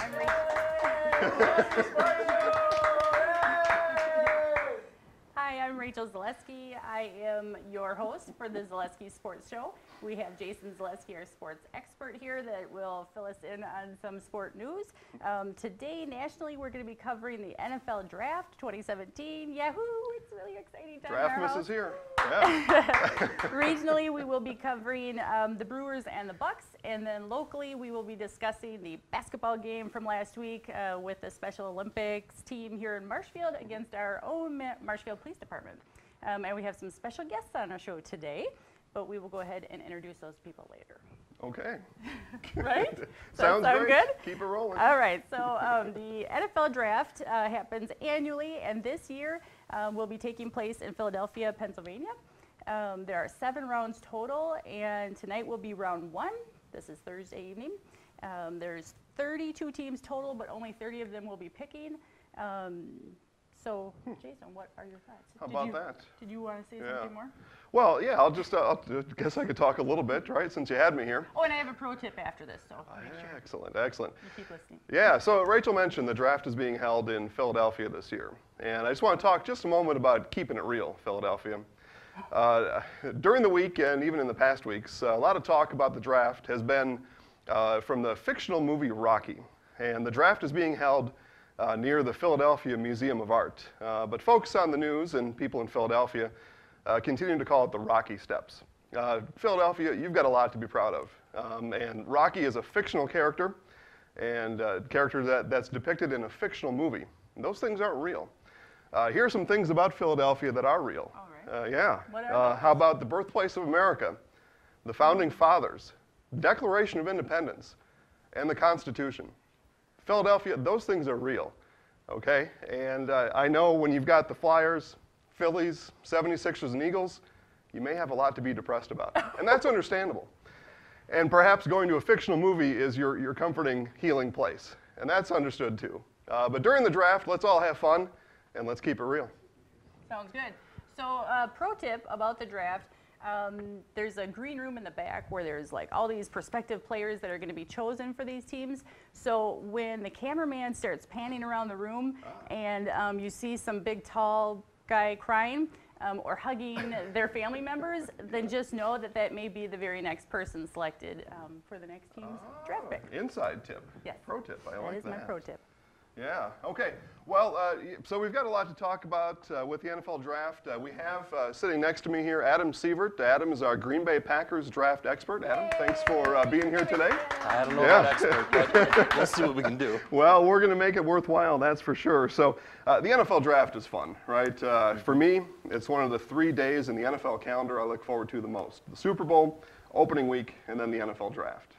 I'm Rachel. Hi, I'm Rachel Zaleski. I am your host for the Zaleski Sports Show. We have Jason Zaleski, our sports expert here, that will fill us in on some sport news. Today, nationally, we're going to be covering the NFL Draft 2017. Yahoo! It's a really exciting time. Draftmas is here. Yeah. Regionally, we will be covering the Brewers and the Bucks, and then locally, we will be discussing the basketball game from last week with the Special Olympics team here in Marshfield against our own Marshfield Police Department. And we have some special guests on our show today, but we will go ahead and introduce those people later. Okay. Right? Sounds great. Good? Keep it rolling. All right. So the NFL Draft happens annually, and this year will be taking place in Philadelphia, Pennsylvania. There are 7 rounds total, and tonight will be round 1. This is Thursday evening. There's 32 teams total, but only 30 of them will be picking. So, Jason, what are your thoughts? How about that? Did you want to say something more? Well, yeah, I'll guess I could talk a little bit, right, since you had me here. Oh, and I have a pro tip after this, so make sure Excellent, excellent. you keep listening. Yeah, so Rachel mentioned the draft is being held in Philadelphia this year. And I just want to talk just a moment about keeping it real, Philadelphia. During the week and even in the past weeks, a lot of talk about the draft has been from the fictional movie Rocky. And the draft is being held near the Philadelphia Museum of Art. But folks on the news and people in Philadelphia continue to call it the Rocky Steps. Philadelphia, you've got a lot to be proud of. And Rocky is a fictional character, and a character that's depicted in a fictional movie. And those things aren't real. Here are some things about Philadelphia that are real. All right. What are how about the birthplace of America, the Founding Fathers, Declaration of Independence, and the Constitution? Philadelphia, those things are real, okay? And I know when you've got the Flyers, Phillies, 76ers, and Eagles, you may have a lot to be depressed about. And that's understandable. And perhaps going to a fictional movie is your comforting, healing place. And that's understood too. But during the draft, let's all have fun, and let's keep it real. Sounds good. So pro tip about the draft, there's a green room in the back where there's like all these prospective players that are going to be chosen for these teams. So when the cameraman starts panning around the room and you see some big tall guy crying or hugging their family members, then just know that that may be the very next person selected for the next team's draft pick. Inside tip. Yes. Pro tip. I like that. That is my pro tip. Yeah, okay. Well, so we've got a lot to talk about with the NFL Draft. We have sitting next to me here Adam Sievert. Adam is our Green Bay Packers draft expert. Adam, thanks for being here today. I don't know about expert, but let's see what we can do. Well, we're going to make it worthwhile, that's for sure. So the NFL Draft is fun, right? For me, it's one of the 3 days in the NFL calendar I look forward to the most. The Super Bowl, opening week, and then the NFL Draft.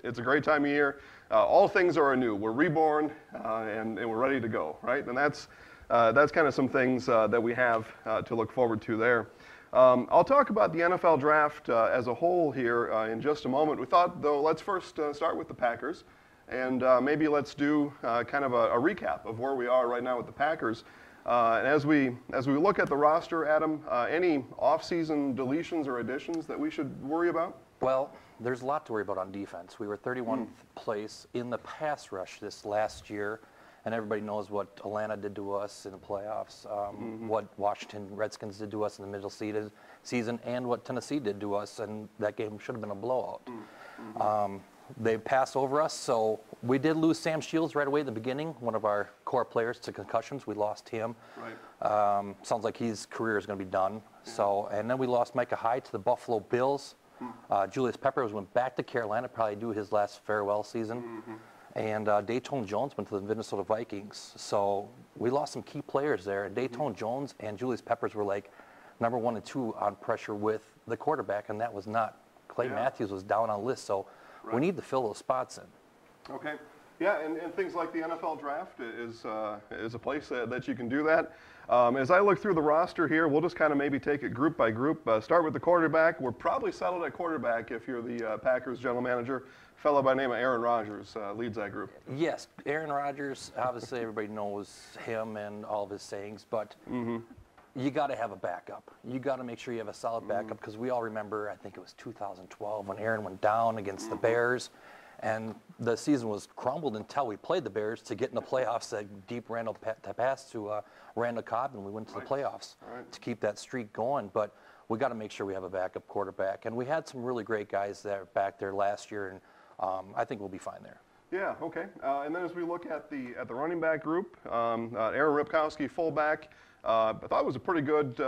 It's a great time of year. All things are anew. We're reborn, and we're ready to go, right? And that's kind of some things that we have to look forward to there. I'll talk about the NFL Draft as a whole here in just a moment. We thought, though, let's first start with the Packers, and maybe let's do kind of a recap of where we are right now with the Packers. And as we look at the roster, Adam, any off-season deletions or additions that we should worry about? Well, there's a lot to worry about on defense. We were 31st place in the pass rush this last year, and everybody knows what Atlanta did to us in the playoffs, what Washington Redskins did to us in the middle season, and what Tennessee did to us, and that game should have been a blowout. They passed over us, so we did lose Sam Shields right away at the beginning, one of our core players to concussions. We lost him. Right. Sounds like his career is going to be done. So, and then we lost Micah Hyde to the Buffalo Bills. Julius Peppers went back to Carolina, probably do his last farewell season. And Dayton Jones went to the Minnesota Vikings. So we lost some key players there. And Dayton Jones and Julius Peppers were like number 1 and 2 on pressure with the quarterback, and that was not. Clay Matthews was down on the list. So we need to fill those spots in. Okay. Yeah, and things like the NFL Draft is a place that you can do that. As I look through the roster here, we'll just kind of maybe take it group by group. Start with the quarterback. We're probably settled at quarterback if you're the Packers general manager. A fellow by the name of Aaron Rodgers leads that group. Yes, Aaron Rodgers, obviously everybody knows him and all of his sayings, but you got to have a backup. You got to make sure you have a solid backup, because we all remember, I think it was 2012 when Aaron went down against the Bears, And the season was crumbled until we played the Bears to get in the playoffs. That deep Randall pass to Randall Cobb, and we went to the playoffs to keep that streak going. But we got to make sure we have a backup quarterback. And we had some really great guys that back there last year, and I think we'll be fine there. Yeah, okay. And then as we look at the running back group, Aaron Ripkowski, fullback, I thought it was a pretty good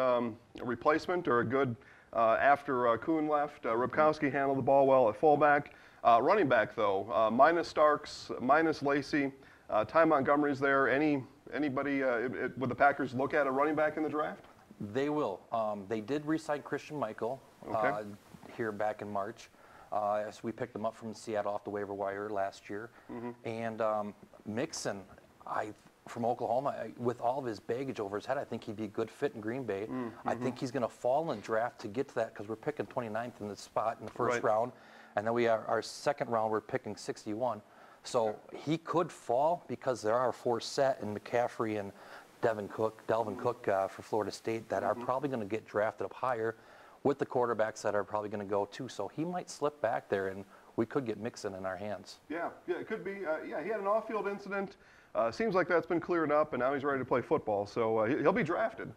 replacement, or a good after Kuhn left. Ripkowski handled the ball well at fullback. Running back, though, minus Starks, minus Lacey, Ty Montgomery's there. Anybody, would the Packers look at a running back in the draft? They will. They did re-sign Christian Michael here back in March. As we picked him up from Seattle off the waiver wire last year. And Mixon, from Oklahoma, with all of his baggage over his head, I think he'd be a good fit in Green Bay. I think he's going to fall in draft to get to that, because we're picking 29th in the spot in the first round. And then our second round, we're picking 61. So he could fall, because there are 4 set in McCaffrey and Delvin Cook for Florida State that are probably going to get drafted up higher, with the quarterbacks that are probably going to go too. So he might slip back there, and we could get Mixon in our hands. Yeah, it could be. He had an off-field incident. Seems like that's been cleared up, and now he's ready to play football. So he'll be drafted.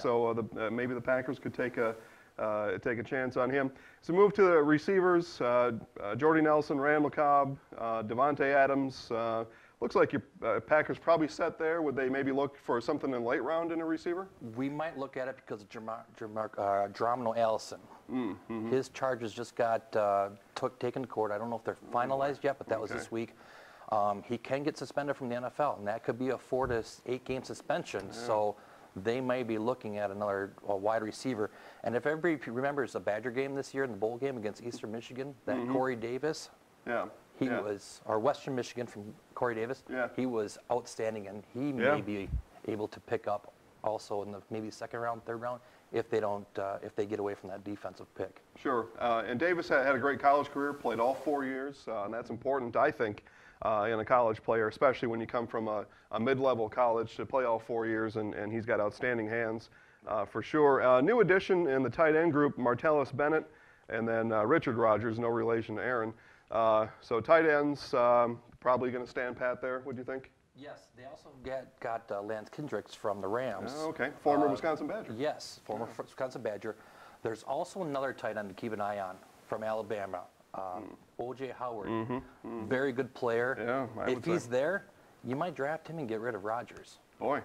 So maybe the Packers could take a chance on him. So move to the receivers, Jordy Nelson, Randall Cobb, Devontae Adams. Looks like your Packers probably set there. Would they maybe look for something in late round in a receiver? We might look at it because of Geronimo Allison. His charges just got taken to court. I don't know if they're finalized yet, but that was this week. He can get suspended from the NFL, and that could be a 4 to 8 game suspension. So they may be looking at another wide receiver. And if everybody remembers the Badger game this year in the bowl game against Eastern Michigan, that Corey Davis. He was, or Western Michigan from Corey Davis. He was outstanding, and he may be able to pick up also in the maybe second round, third round, if they don't, if they get away from that defensive pick. Sure. And Davis had a great college career, played all 4 years, and that's important, I think, in a college player, especially when you come from a mid-level college to play all 4 years, and he's got outstanding hands for sure. New addition in the tight end group, Martellus Bennett, and then Richard Rodgers, no relation to Aaron. So tight ends probably going to stand pat there, would you think? Yes, they also got Lance Kendricks from the Rams. Oh, okay, former Wisconsin Badger. Yes, former Wisconsin Badger. There's also another tight end to keep an eye on from Alabama, O.J. Howard. Very good player. If he's there, you might draft him and get rid of Rodgers. Boy.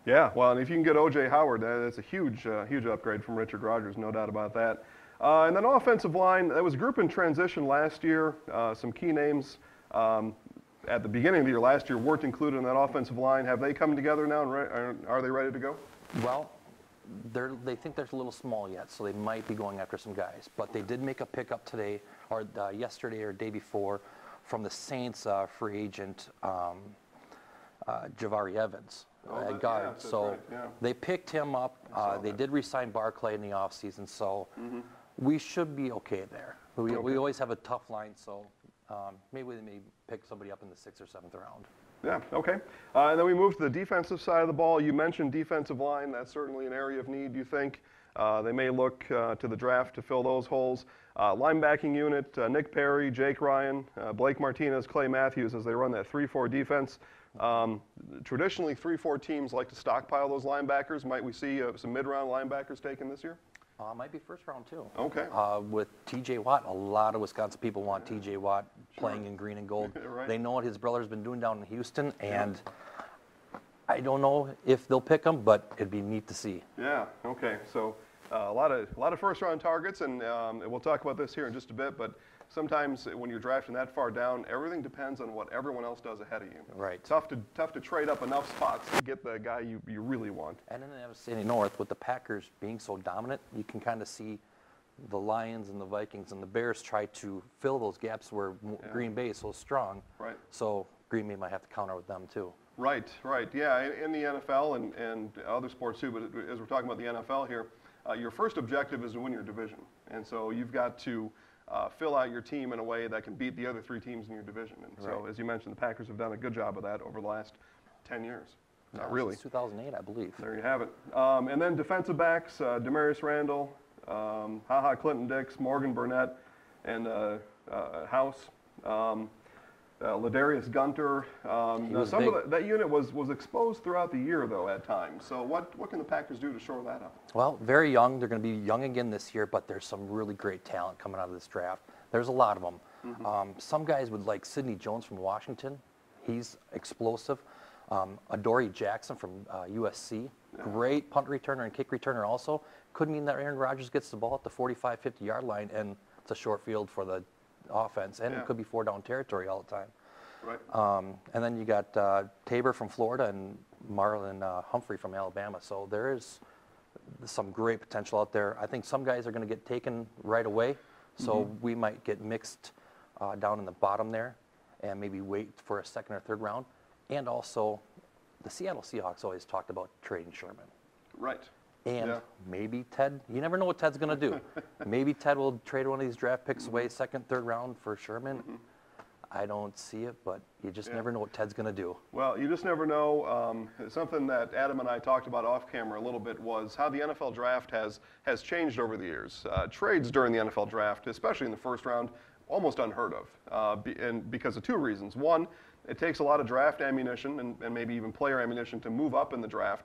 Yeah, well, and if you can get O.J. Howard, that's a huge upgrade from Richard Rodgers, no doubt about that. And then offensive line, that was a group in transition last year. Some key names at the beginning of the year last year weren't included in that offensive line. Have they come together now, and are they ready to go? Well, they think they're a little small yet, so they might be going after some guys. But they did make a pickup today, or yesterday or day before, from the Saints free agent Javari Evans. Guard. So they picked him up. They did re-sign Barclay in the offseason, so we should be okay there. We always have a tough line, so maybe they may pick somebody up in the 6th or 7th round. Yeah, okay. And then we move to the defensive side of the ball. You mentioned defensive line. That's certainly an area of need, you think. They may look to the draft to fill those holes. Linebacking unit, Nick Perry, Jake Ryan, Blake Martinez, Clay Matthews as they run that 3-4 defense. Traditionally, 3-4 teams like to stockpile those linebackers. Might we see some mid-round linebackers taken this year? Might be first round, too. Okay. With T.J. Watt, a lot of Wisconsin people want T.J. Watt playing in green and gold. They know what his brother's been doing down in Houston, and I don't know if they'll pick him, but it'd be neat to see. Yeah, okay. So a lot of first-round targets, and we'll talk about this here in just a bit, but sometimes when you're drafting that far down, everything depends on what everyone else does ahead of you. Right. Tough to trade up enough spots to get the guy you really want. And in the NFC North, with the Packers being so dominant, you can kind of see the Lions and the Vikings and the Bears try to fill those gaps where Green Bay is so strong. Right. So Green Bay might have to counter with them, too. Right. Yeah, in the NFL and other sports, too, but as we're talking about the NFL here, your first objective is to win your division. And so you've got to fill out your team in a way that can beat the other 3 teams in your division. And so, as you mentioned, the Packers have done a good job of that over the last 10 years. Not really. Since 2008, I believe. There you have it. And then defensive backs, Demarius Randall, HaHa Clinton Dix, Morgan Burnett, and House. Ladarius Gunter. Now was some big. of that unit was exposed throughout the year, though, at times. So what can the Packers do to shore that up? Well, very young. They're going to be young again this year, but there's some really great talent coming out of this draft. There's a lot of them. Some guys would like Sidney Jones from Washington. He's explosive. Adoree Jackson from USC. Great punt returner and kick returner also. Could mean that Aaron Rodgers gets the ball at the 45, 50-yard line, and it's a short field for the offense, and it could be 4-down territory all the time. Right. And then you got Tabor from Florida and Marlon Humphrey from Alabama. So there is some great potential out there. I think some guys are going to get taken right away, so we might get mixed down in the bottom there and maybe wait for a second or third round. And also, the Seattle Seahawks always talked about trading Sherman. Right. And maybe Ted, you never know what Ted's going to do. Maybe Ted will trade one of these draft picks away, second, third round for Sherman. I don't see it, but you just never know what Ted's going to do. Well, you just never know. Something that Adam and I talked about off camera a little bit was how the NFL draft has changed over the years. Trades during the NFL draft, especially in the first round, almost unheard of, and because of two reasons. One, it takes a lot of draft ammunition and maybe even player ammunition to move up in the draft.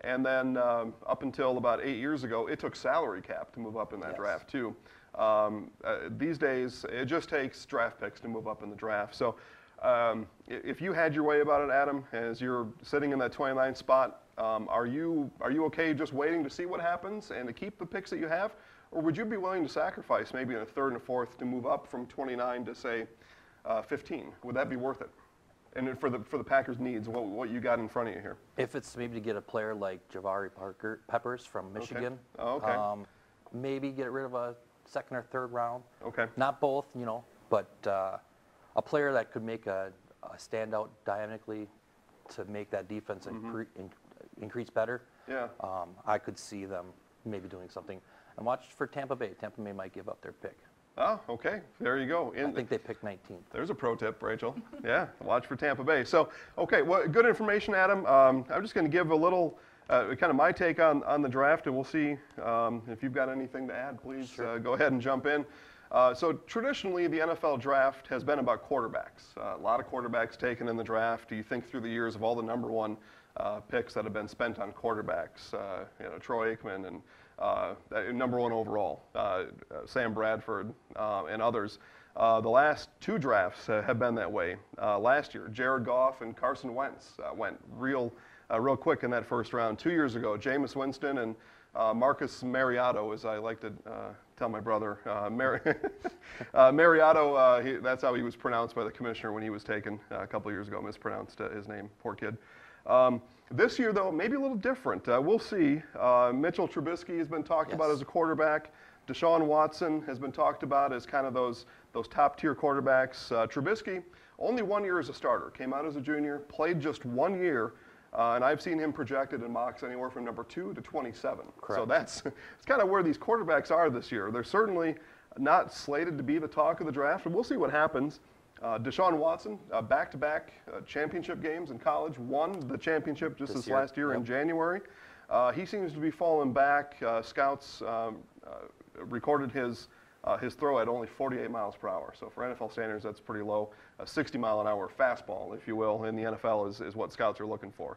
And then up until about 8 years ago, it took salary cap to move up in that draft too. These days, it just takes draft picks to move up in the draft. So if you had your way about it, Adam, as you're sitting in that 29th spot, are you okay just waiting to see what happens and to keep the picks that you have? Or would you be willing to sacrifice maybe in a third and a fourth to move up from 29 to, say, 15? Would that be worth it? And for the Packers' needs, what you got in front of you here? If it's maybe to get a player like Javari Peppers from Michigan, maybe get rid of a second or third round. Okay. Not both, but a player that could make a standout dynamically to make that defense increase better. Yeah. I could see them maybe doing something. And watch for Tampa Bay. Tampa Bay might give up their pick. Oh, okay. There you go. I think they picked 19th. There's a pro tip, Rachel. Yeah, watch for Tampa Bay. So, okay, well, good information, Adam. I'm just going to give a little, kind of my take on the draft, and we'll see if you've got anything to add. Please go ahead and jump in. So traditionally, the NFL draft has been about quarterbacks. A lot of quarterbacks taken in the draft. You think through the years of all the number one picks that have been spent on quarterbacks, Troy Aikman and number one overall, Sam Bradford and others. The last two drafts have been that way. Last year, Jared Goff and Carson Wentz went real quick in that first round. 2 years ago, Jameis Winston and Marcus Mariota, as I like to tell my brother, Mariota, that's how he was pronounced by the commissioner when he was taken a couple of years ago, mispronounced his name, poor kid. This year, though, maybe a little different. We'll see. Mitchell Trubisky has been talked about as a quarterback. Deshaun Watson has been talked about as kind of those top-tier quarterbacks. Trubisky, only 1 year as a starter. Came out as a junior, played just 1 year, and I've seen him projected in mocks anywhere from number 2 to 27. Correct. So it's kind of where these quarterbacks are this year. They're certainly not slated to be the talk of the draft, and we'll see what happens. Deshaun Watson, back-to-back championship games in college, won the championship just this last year in January. He seems to be falling back. Scouts recorded his throw at only 48 miles per hour. So for NFL standards, that's pretty low. A 60-mile-an-hour fastball, if you will, in the NFL is what scouts are looking for.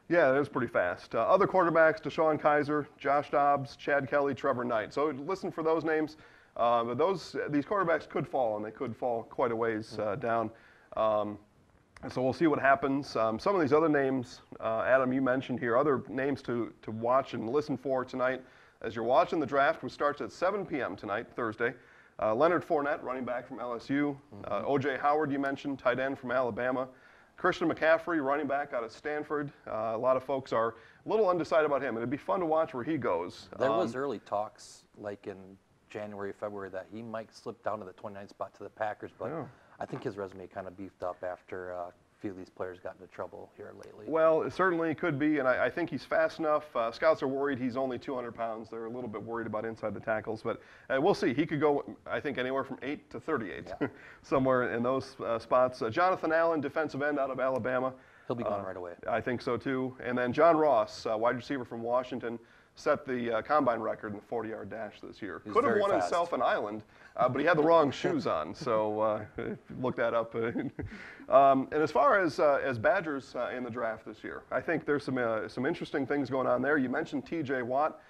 Yeah, it is pretty fast. Other quarterbacks, DeShone Kizer, Josh Dobbs, Chad Kelly, Trevor Knight. So listen for those names. But these quarterbacks could fall, and they could fall quite a ways down. And so we'll see what happens. Some of these other names, Adam, you mentioned here, other names to watch and listen for tonight as you're watching the draft, which starts at 7 p.m. tonight, Thursday. Leonard Fournette, running back from LSU. O.J. Howard, you mentioned, tight end from Alabama. Christian McCaffrey, running back out of Stanford. A lot of folks are a little undecided about him. It'd be fun to watch where he goes. There was early talks, like in January, February, that he might slip down to the 29th spot to the Packers, but I think his resume kind of beefed up after a few of these players got into trouble here lately. Well, it certainly could be, and I think he's fast enough. Scouts are worried he's only 200 pounds. They're a little bit worried about inside the tackles, but we'll see. He could go, I think, anywhere from 8 to 38, somewhere in those spots. Jonathan Allen, defensive end out of Alabama. He'll be gone right away. I think so too. And then John Ross, wide receiver from Washington, set the combine record in the 40-yard dash this year. He's Could have very won fast. himself an island, but he had the wrong shoes on. So look that up. And as far as Badgers in the draft this year, I think there's some interesting things going on there. You mentioned T.J. Watt,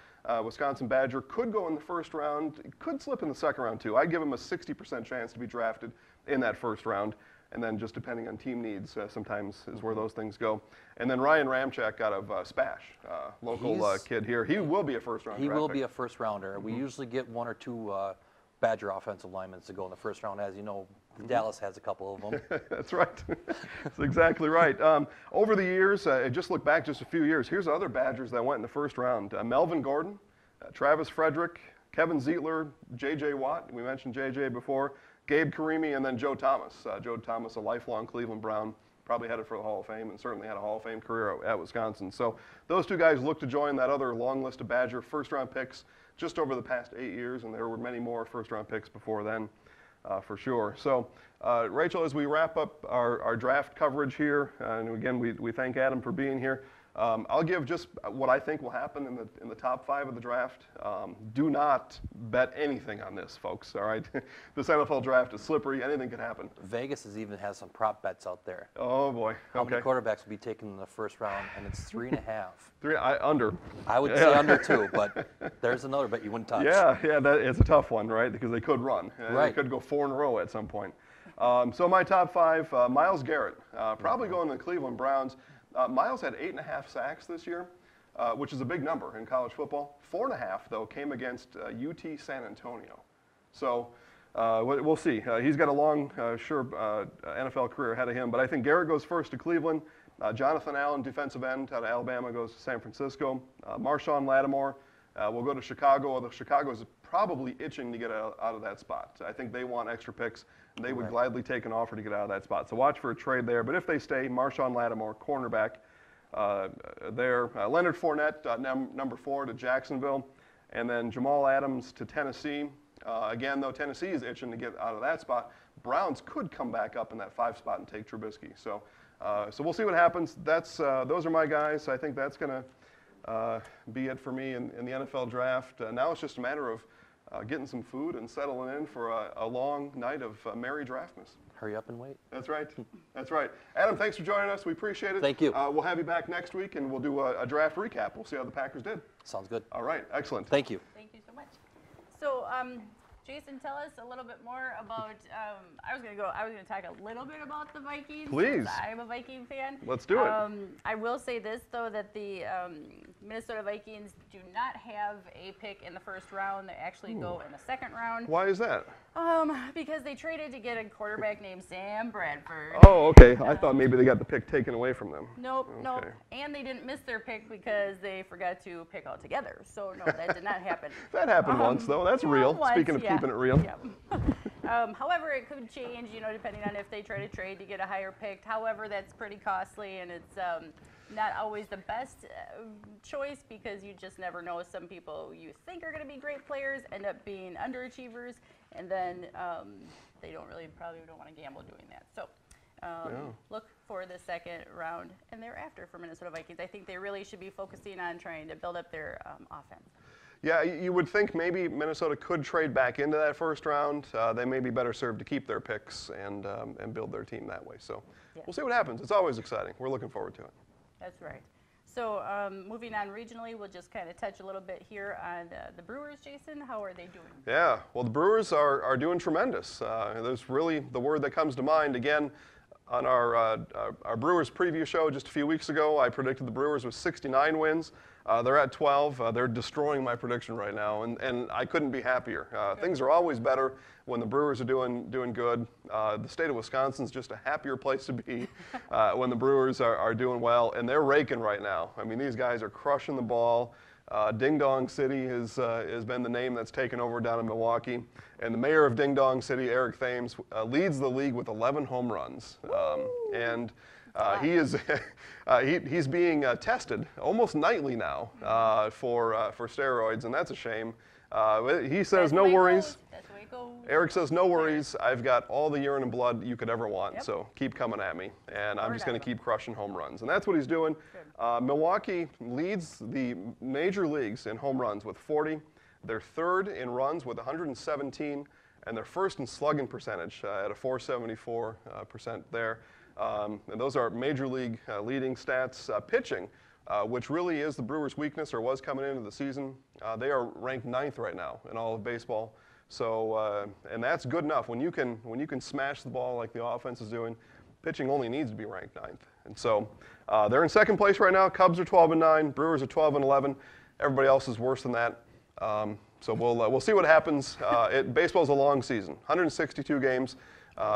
Wisconsin Badger, could go in the first round, could slip in the second round too. I'd give him a 60% chance to be drafted in that first round. And then just depending on team needs, sometimes is where those things go. And then Ryan Ramchak out of Spash, local kid here. He will be a first-round He draft will pick. be a first rounder. We usually get 1 or 2 Badger offensive linemen to go in the first round. As you know, Dallas has a couple of them. That's right. That's exactly right. Over the years, just look back just a few years, here's other Badgers that went in the first round. Melvin Gordon, Travis Frederick, Kevin Zietler, J.J. Watt. We mentioned J.J. before. Gabe Karimi, and then Joe Thomas. Joe Thomas, a lifelong Cleveland Brown, probably headed for the Hall of Fame and certainly had a Hall of Fame career at Wisconsin. So those two guys look to join that other long list of Badger first-round picks just over the past 8 years, and there were many more first-round picks before then, for sure. So, Rachel, as we wrap up our draft coverage here, and again, we thank Adam for being here. I'll give just what I think will happen in the top 5 of the draft. Do not bet anything on this, folks, all right? This NFL draft is slippery. Anything can happen. Vegas even has some prop bets out there. Oh, boy. How Okay. many quarterbacks will be taken in the first round? And it's 3.5. Under. I would say under 2, but there's another bet you wouldn't touch. Yeah, that is a tough one, right? Because they could run. Right. They could go 4 in a row at some point. So my top 5, Myles Garrett, probably going to the Cleveland Browns. Myles had 8.5 sacks this year, which is a big number in college football. 4.5, though, came against UT San Antonio. So we'll see. He's got a long, sure NFL career ahead of him. But I think Garrett goes first to Cleveland. Jonathan Allen, defensive end out of Alabama, goes to San Francisco. Marshawn Lattimore will go to Chicago, although Chicago's probably itching to get out of that spot. I think they want extra picks, and they would gladly take an offer to get out of that spot. So watch for a trade there. But if they stay, Marshawn Lattimore, cornerback there. Leonard Fournette, number 4 to Jacksonville. And then Jamal Adams to Tennessee. Again, though, Tennessee is itching to get out of that spot. Browns could come back up in that 5 spot and take Trubisky. So we'll see what happens. Those are my guys. I think that's going to be it for me in the NFL draft. Now it's just a matter of getting some food and settling in for a long night of merry draftmas. Hurry up and wait. That's right. That's right. Adam, thanks for joining us. We appreciate it. Thank you. We'll have you back next week, and we'll do a draft recap. We'll see how the Packers did. Sounds good. All right. Excellent. Thank you. Thank you so much. So, Jason, tell us a little bit more about. I was gonna talk a little bit about the Vikings. Please. Since I'm a Viking fan. Let's do it. I will say this though, that the Minnesota Vikings do not have a pick in the first round. They actually go in the second round. Why is that? Because they traded to get a quarterback named Sam Bradford. Oh, okay. I thought maybe they got the pick taken away from them. Nope, nope. Okay. And they didn't miss their pick because they forgot to pick altogether. So no, that did not happen. That happened once, though. That's well, real. once, Speaking of yeah, keeping it real. yeah. However, it could change, depending on if they try to trade to get a higher pick. However, that's pretty costly, and it's not always the best choice because you just never know. Some people you think are going to be great players end up being underachievers, and then they probably don't want to gamble doing that. So look for the second round and thereafter for Minnesota Vikings. I think they really should be focusing on trying to build up their offense. Yeah, you would think maybe Minnesota could trade back into that first round. They may be better served to keep their picks and build their team that way. So we'll see what happens. It's always exciting. We're looking forward to it. That's right. So moving on regionally, we'll just kind of touch a little bit here on the Brewers, Jason. How are they doing? Yeah, well, the Brewers are doing tremendous. There's really the word that comes to mind. Again, on our Brewers preview show just a few weeks ago, I predicted the Brewers with 69 wins. They're at 12. They're destroying my prediction right now, and I couldn't be happier. Things are always better when the Brewers are doing good. The state of Wisconsin's just a happier place to be when the Brewers are doing well, and they're raking right now. I mean, these guys are crushing the ball. Ding Dong City has been the name that's taken over down in Milwaukee, and the mayor of Ding Dong City, Eric Thames, leads the league with 11 home runs, and he is he's being tested almost nightly now for steroids, and that's a shame. He says no worries. That's the way it goes. Eric says, no worries. I've got all the urine and blood you could ever want, Yep. so keep coming at me. And I'm Or just going to down. keep crushing home runs. And that's what he's doing. Milwaukee leads the major leagues in home runs with 40. They're third in runs with 117. And they're first in slugging percentage at a 474% there. And those are major league leading stats. Pitching, which really is the Brewers' weakness or was coming into the season, they are ranked 9th right now in all of baseball. So, and that's good enough. When you can smash the ball like the offense is doing, pitching only needs to be ranked 9th. And so they're in second place right now. Cubs are 12-9. Brewers are 12-11. Everybody else is worse than that. So we'll see what happens. Baseball's a long season, 162 games.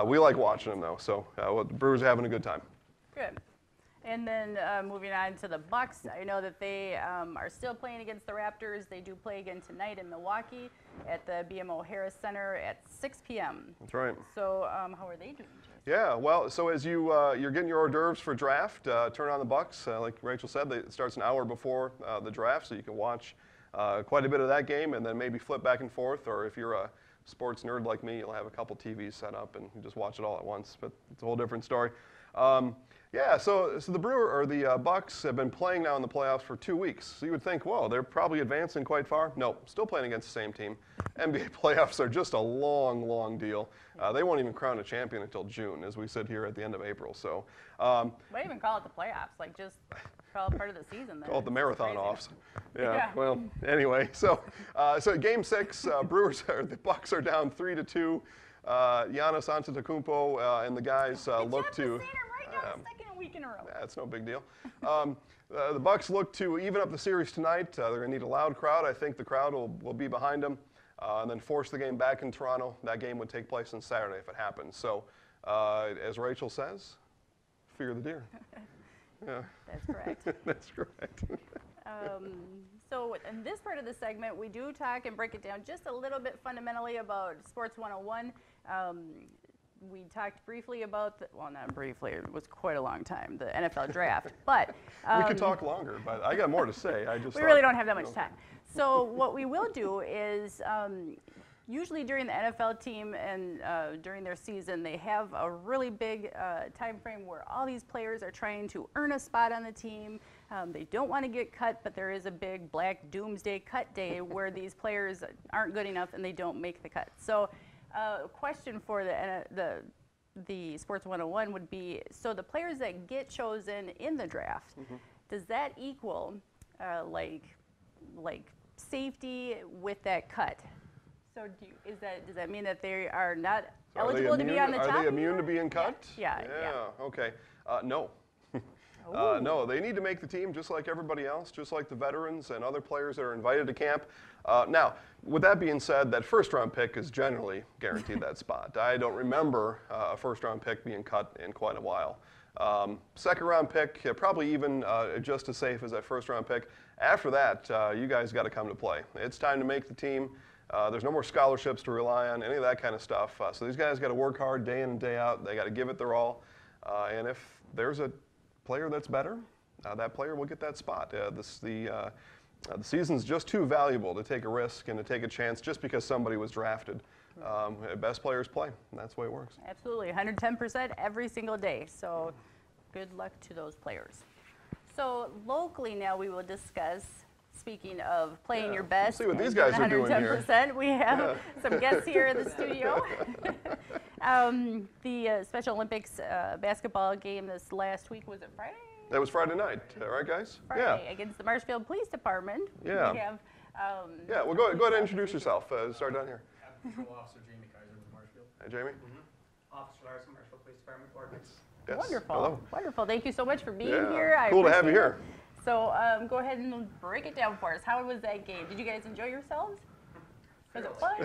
We like watching them though. So the Brewers are having a good time. Good. And then moving on to the Bucks, I know that they are still playing against the Raptors. They do play again tonight in Milwaukee at the BMO Harris Center at 6 p.m. That's right. So how are they doing, Jason? Yeah, well, so as you're getting your hors d'oeuvres for draft, turn on the Bucks. Like Rachel said, it starts an hour before the draft, so you can watch quite a bit of that game and then maybe flip back and forth. Or if you're a sports nerd like me, you'll have a couple TVs set up and you just watch it all at once. But it's a whole different story. Yeah, so the Bucks have been playing now in the playoffs for 2 weeks. So you would think, well, they're probably advancing quite far. No, still playing against the same team. NBA playoffs are just a long, long deal. They won't even crown a champion until June, as we sit here at the end of April. So, Why even call it the playoffs? Like just call it part of the season. Then. call it the marathon offs. Yeah. Yeah. Well, anyway, so Game 6, the Bucks are down 3-2. Giannis Antetokounmpo and the guys look to. Second week in a row. That's no big deal. The Bucks look to even up the series tonight. They're going to need a loud crowd. I think the crowd will be behind them, and then force the game back in Toronto. That game would take place on Saturday if it happens. So, as Rachel says, fear the deer. Yeah. That's correct. That's correct. So in this part of the segment, we do talk and break it down just a little bit fundamentally about Sports 101. We talked briefly about, not briefly, it was quite a long time, the NFL draft. But we could talk longer, but I got more to say. We really don't have that much time. So what we will do is usually during the NFL team and during their season, they have a really big time frame where all these players are trying to earn a spot on the team. They don't want to get cut, but there is a big black doomsday cut day where these players aren't good enough and they don't make the cut. So a question for the Sports 101 would be, so the players that get chosen in the draft, does that equal like safety with that cut? So does that mean that they are not eligible to be on the top? Are they immune to being cut? Yeah. Okay. No. No, they need to make the team just like everybody else, just like the veterans and other players that are invited to camp. Now, with that being said, that first-round pick is generally guaranteed that spot. I don't remember a first-round pick being cut in quite a while. Second-round pick, probably even just as safe as that first-round pick. After that, you guys got to come to play. It's time to make the team. There's no more scholarships to rely on, any of that kind of stuff. So these guys got to work hard day in and day out. They got to give it their all. And if there's a player that's better, that player will get that spot. The season's just too valuable to take a risk and to take a chance just because somebody was drafted. Best players play, and that's the way it works. Absolutely, 110% every single day. So good luck to those players. So locally now we will discuss, speaking of playing your best. See what these guys are doing here. 110%. We have some guests here in the studio. The Special Olympics basketball game this last week, was it Friday? That was Friday night, right, guys? Friday against the Marshfield Police Department. Yeah. We have, well, go ahead and introduce yourself. Start down here. Patrol Officer Jamie Kaiser with Marshfield. Hey, Jamie. Officer Larson, Marshfield Police Department, Ordnance. Yes. Wonderful. Hello. Wonderful. Thank you so much for being here. Cool to have you here. So go ahead and break it down for us. How was that game? Did you guys enjoy yourselves? Was it fun?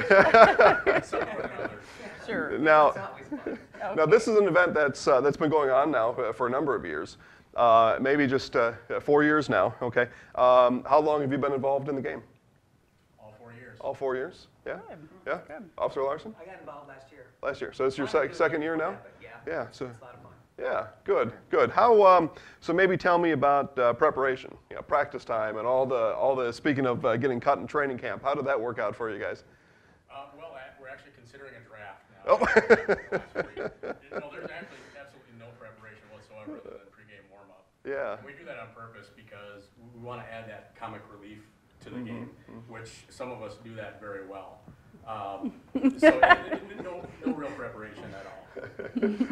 Sure. Now, Okay. now this is an event that's been going on now for a number of years, maybe just 4 years now. Okay. How long have you been involved in the game? All 4 years. All 4 years. Yeah. Good. Yeah. Good. Officer Larson. I got involved last year. Last year. So it's your second year now. Yeah. Yeah. So. It's a lot of fun. Yeah, good. How? So maybe tell me about preparation, practice time, and all the. Speaking of getting cut in training camp, how did that work out for you guys? Well, we're actually considering a draft now. Oh. There's actually absolutely no preparation whatsoever other than pregame warm-up. Yeah. And we do that on purpose because we want to add that comic relief to the game, which some of us do that very well. So no real preparation at all.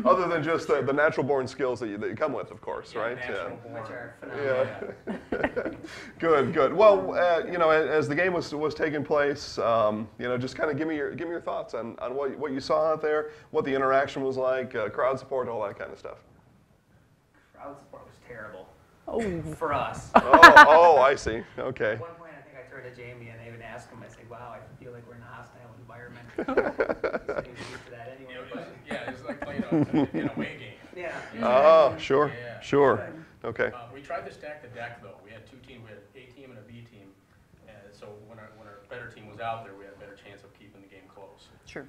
Other than just the natural-born skills that you come with, of course, right? Natural born. Which are phenomenal. Yeah. Good. Well, as the game was taking place, just kind of give me your thoughts on what you saw out there, what the interaction was like, crowd support, all that kind of stuff. Crowd support was terrible Oh, for us. Oh, I see. Okay. At one point, I think I turned to Jamie and I even asked him, I said, wow, I feel like we're in a hostile environment. So he was used to that anyway. But, Yeah, it's like playing an away game. yeah. Oh, sure. Yeah. Okay. We tried to stack the deck though. We had two teams. We had an A team and a B team. And so when our better team was out there, we had a better chance of keeping the game close. sure.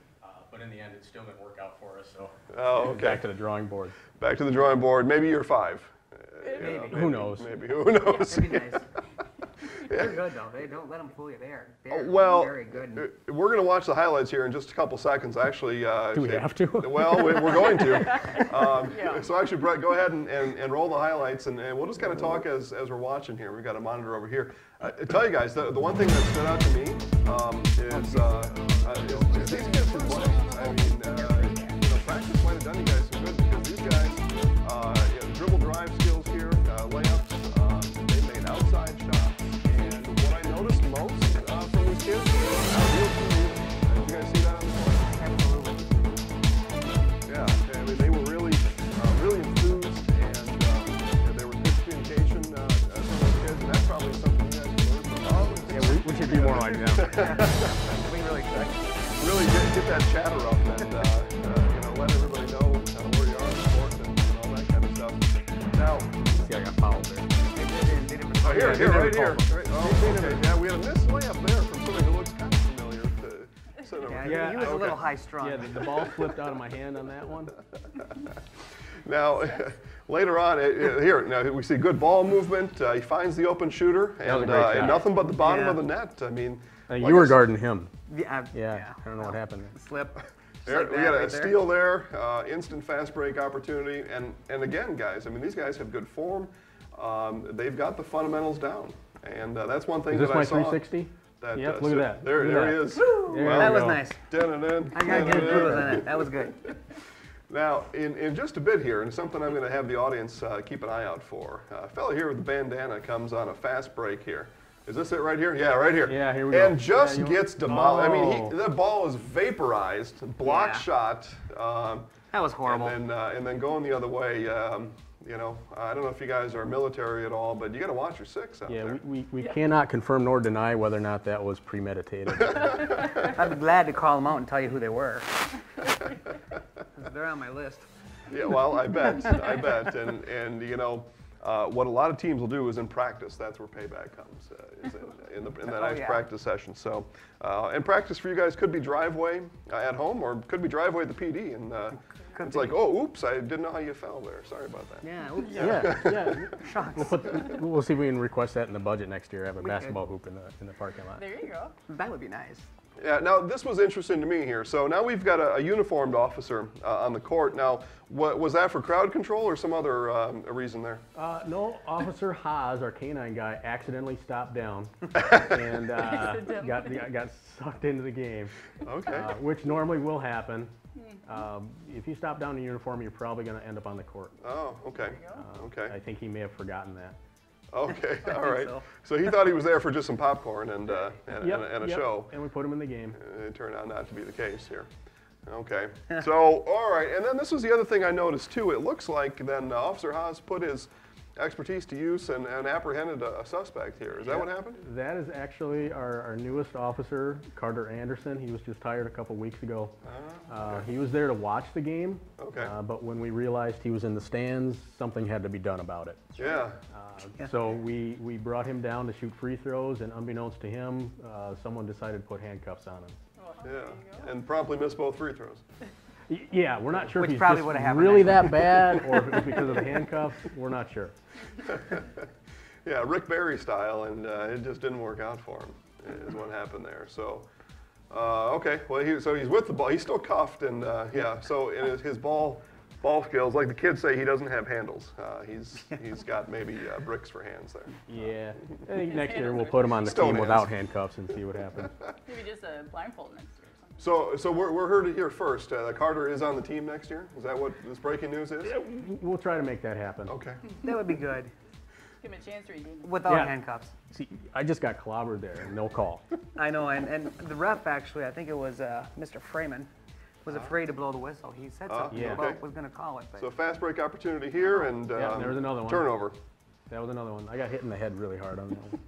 But in the end, it still didn't work out for us. So Oh, okay. Back to the drawing board. Back to the drawing board. Maybe year 5. Maybe. Who knows? Maybe. Who knows? That'd be nice. They're good though. They don't let them fool you. They're Well, very good. we're going to watch the highlights here in just a couple seconds. Actually, Do we have to? Well, we're going to. Yeah. So actually, Brett, go ahead and roll the highlights, and we'll just kind of talk as we're watching here. We've got a monitor over here. I tell you guys, the one thing that stood out to me is these kids can play. I mean, practice might have done you guys some good because these guys, dribble drive skills here, layups, they made outside shots. And what I noticed most from these kids, real team unity. Did you guys see that on the court? Yeah, I mean, they were really enthused, and there was good communication from those kids, and that's probably something you guys can learn from. Yeah, we should be more like them. We really should. Really get that chatter up and let everybody know where you are in the court and all that kind of stuff. Now, See, I got fouled there. They didn't oh, here, they right never here. called. Right. Oh, okay. Yeah, we had a missed layup there from somebody who looks kind of familiar to sit over Yeah, here. he was a Okay. little high strung. Yeah, the ball flipped out of my hand on that one. Now, later on, here, now we see good ball movement. He finds the open shooter, That was a and great shot. nothing but the bottom Yeah. of the net. I mean, like You were I s- guarding him. Yeah. Yeah, I don't know what happened there. Slip. There, like we that got a right there. steal there, instant fast break opportunity, and again, guys, I mean, these guys have good form. They've got the fundamentals down, and that's one thing Is this that I my saw. 360? That, Yep, so look at that. There, Look at there that. he is. There That we was go. nice. Dun-dun-dun, I gotta give dun-dun-dun. kudos on it. That was good. Now, in just a bit here, and something I'm going to have the audience keep an eye out for. A fellow here with the bandana comes on a fast break here. Is this it right here? Yeah, right here. Yeah, here we go. And just Yeah, you- gets demolished. I mean, Oh. that ball is vaporized, block Yeah. shot. That was horrible. And then going the other way. I don't know if you guys are military at all, but you got to watch your six out Yeah, there. we cannot confirm nor deny whether or not that was premeditated. I'd be glad to call them out and tell you who they were. They're on my list. Yeah, well, I bet, and what a lot of teams will do is in practice. That's where payback comes is in that Oh, nice yeah. practice session. So, and practice for you guys could be driveway at home, or could be driveway at the PD, and Could it's be. like, oh, oops, I didn't know how you fell there. Sorry about that. Yeah. Oops. Yeah. Shucks. We'll see if we can request that in the budget next year. Have a We could. basketball hoop in the parking lot. There you go. That would be nice. Yeah, now this was interesting to me here. So now we've got a uniformed officer on the court. Now, was that for crowd control or some other reason there? No, Officer Haas, our canine guy, accidentally stopped down and got sucked into the game, Okay. which normally will happen. If you stop down in uniform, you're probably going to end up on the court. Oh, okay. I Okay. think he may have forgotten that. Okay. All right. so. So he thought he was there for just some popcorn and a Yep. show. And we put him in the game. It turned out not to be the case here. Okay. So, all right. And then this was the other thing I noticed too. It looks like then Officer Haas put his expertise to use and apprehended a suspect here. Is that what happened? That is actually our newest officer, Carter Anderson. He was just hired a couple weeks ago. He was there to watch the game, Okay. but when we realized he was in the stands, something had to be done about it. Yeah. So we brought him down to shoot free throws, and unbeknownst to him, someone decided to put handcuffs on him. Yeah. And promptly missed both free throws. Yeah, we're not sure Which if he's probably just would've happened really anyway. that bad or if it was because of the handcuffs. We're not sure. Yeah, Rick Barry style, and it just didn't work out for him. Is what happened there. So, Okay, well, so he's with the ball. He's still cuffed, and yeah. So in his ball skills, like the kids say, he doesn't have handles. He's got maybe bricks for hands there. Yeah. I think next year we'll put him on the Stone team hands. without handcuffs and see what happens. Maybe just a blindfold next year or something. So we're heard it here first. Carter is on the team next year. Is that what this breaking news is? We'll try to make that happen. Okay. That would be good, Give him a chance to redeem it. without Yeah. handcuffs. See, I just got clobbered there, no call. I know, and the ref actually, I think it was Mr. Freeman, was afraid to blow the whistle. He said something Yeah. about Okay. was going to call it, but So fast break opportunity here, and Yeah, there was another one. turnover. That was another one. I got hit in the head really hard on that one.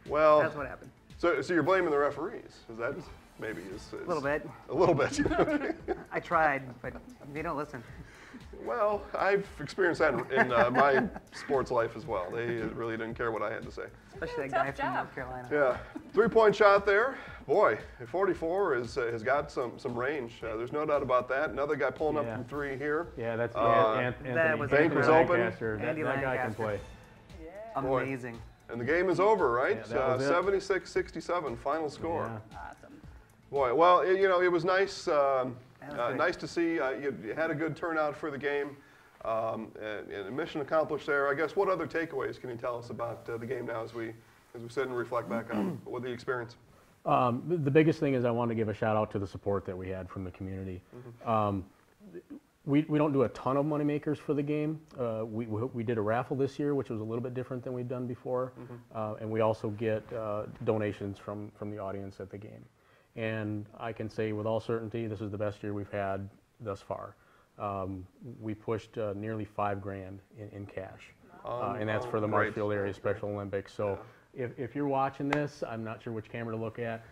Well, that's what happened. so you're blaming the referees? Is that maybe A little bit. A little bit. I tried, but they don't listen. Well, I've experienced that in my sports life as well. They really didn't care what I had to say. Especially that Tough guy from job. North Carolina. Yeah, 3-point shot there. Boy, 44 has got some range. There's no doubt about that. Another guy pulling up Yeah. from 3 here. Yeah, that's that Anthony. was Bank was open. Lancaster. Andy That guy can Lancaster. play. Yeah. Boy. Amazing. And the game is over, right? Yeah, that was it. 76-67, final score. Yeah. Awesome. Boy, well, it was nice. was good. Nice to see. You had a good turnout for the game. And mission accomplished there. I guess what other takeaways can you tell us about the game now as we sit and reflect back on what the experience? The biggest thing is I want to give a shout out to the support that we had from the community. We don't do a ton of money makers for the game. We did a raffle this year, which was a little bit different than we'd done before, and we also get donations from the audience at the game. And I can say with all certainty, this is the best year we've had thus far. We pushed nearly $5,000 in cash, and that's for the great. Marshfield Area Special Olympics. So. If you're watching this, I'm not sure which camera to look at,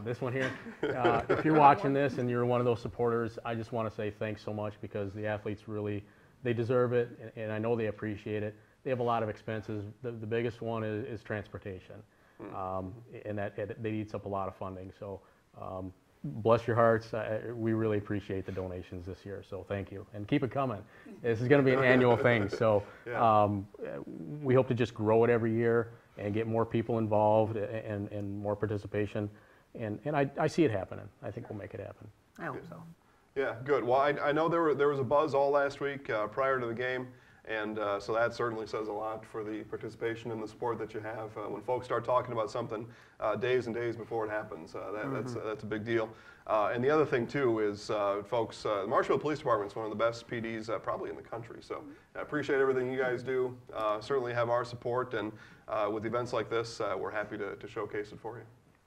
this one here. If you're watching this and you're one of those supporters, I just want to say thanks so much because the athletes really, they deserve it, and I know they appreciate it. They have a lot of expenses. The biggest one is transportation, and that eats up a lot of funding. So bless your hearts. We really appreciate the donations this year, so thank you. And keep it coming. This is going to be an annual thing, so we hope to just grow it every year and get more people involved and more participation. And I see it happening. I think we'll make it happen. I hope so. Yeah, good. Well, I know there was a buzz all last week prior to the game, and so that certainly says a lot for the participation and the support that you have. When folks start talking about something days and days before it happens, that's a big deal. And the other thing too is, folks, the Marshfield Police Department is one of the best PDs probably in the country. So I appreciate everything you guys do. Certainly have our support, and with events like this, we're happy to showcase it for you.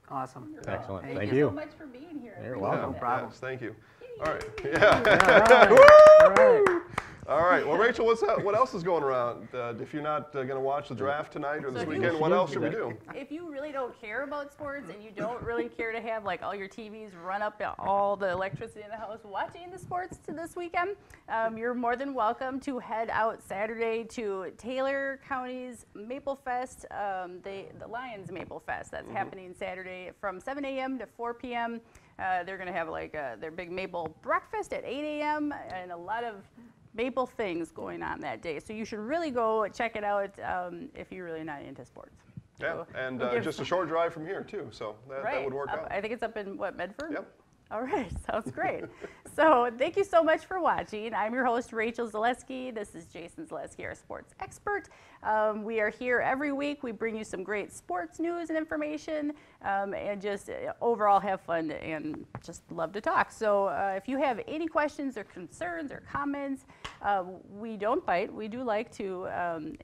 Awesome. Excellent. Thank Thank Thank you so you. much for being here. You're I welcome. appreciate No problem. Yes, thank you. All right. Yeah. All right. All right. Well, Rachel, what else is going around? If you're not going to watch the draft tonight or this So weekend, what else should we do? that. If you really don't care about sports and you don't really care to have like all your TVs run up all the electricity in the house watching the sports to this weekend, you're more than welcome to head out Saturday to Taylor County's Maple Fest, the Lions Maple Fest. That's happening Saturday from 7 a.m. to 4 p.m. They're going to have like their big maple breakfast at 8 a.m. and a lot of maple things going on that day. So you should really go check it out if you're really not into sports. Yeah, So and we'll give just a short drive from here too, so that would work up, out. I think it's up in what, Medford? Yep. All right, sounds great. So thank you so much for watching. I'm your host, Rachel Zaleski. This is Jason Zaleski, our sports expert. We are here every week. We bring you some great sports news and information, and just overall have fun and just love to talk. So if you have any questions or concerns or comments, we don't bite. We do like to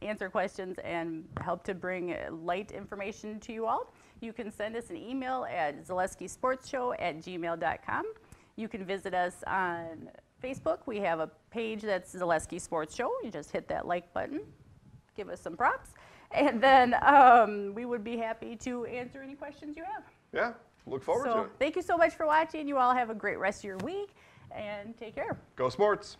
answer questions and help to bring light information to you all. You can send us an email at zaleskisportsshow@gmail.com. You can visit us on Facebook. We have a page that's Zaleski Sports Show. You just hit that like button, give us some props, and then we would be happy to answer any questions you have. Yeah, look forward to So it. thank you so much for watching. You all have a great rest of your week, and take care. Go Sports!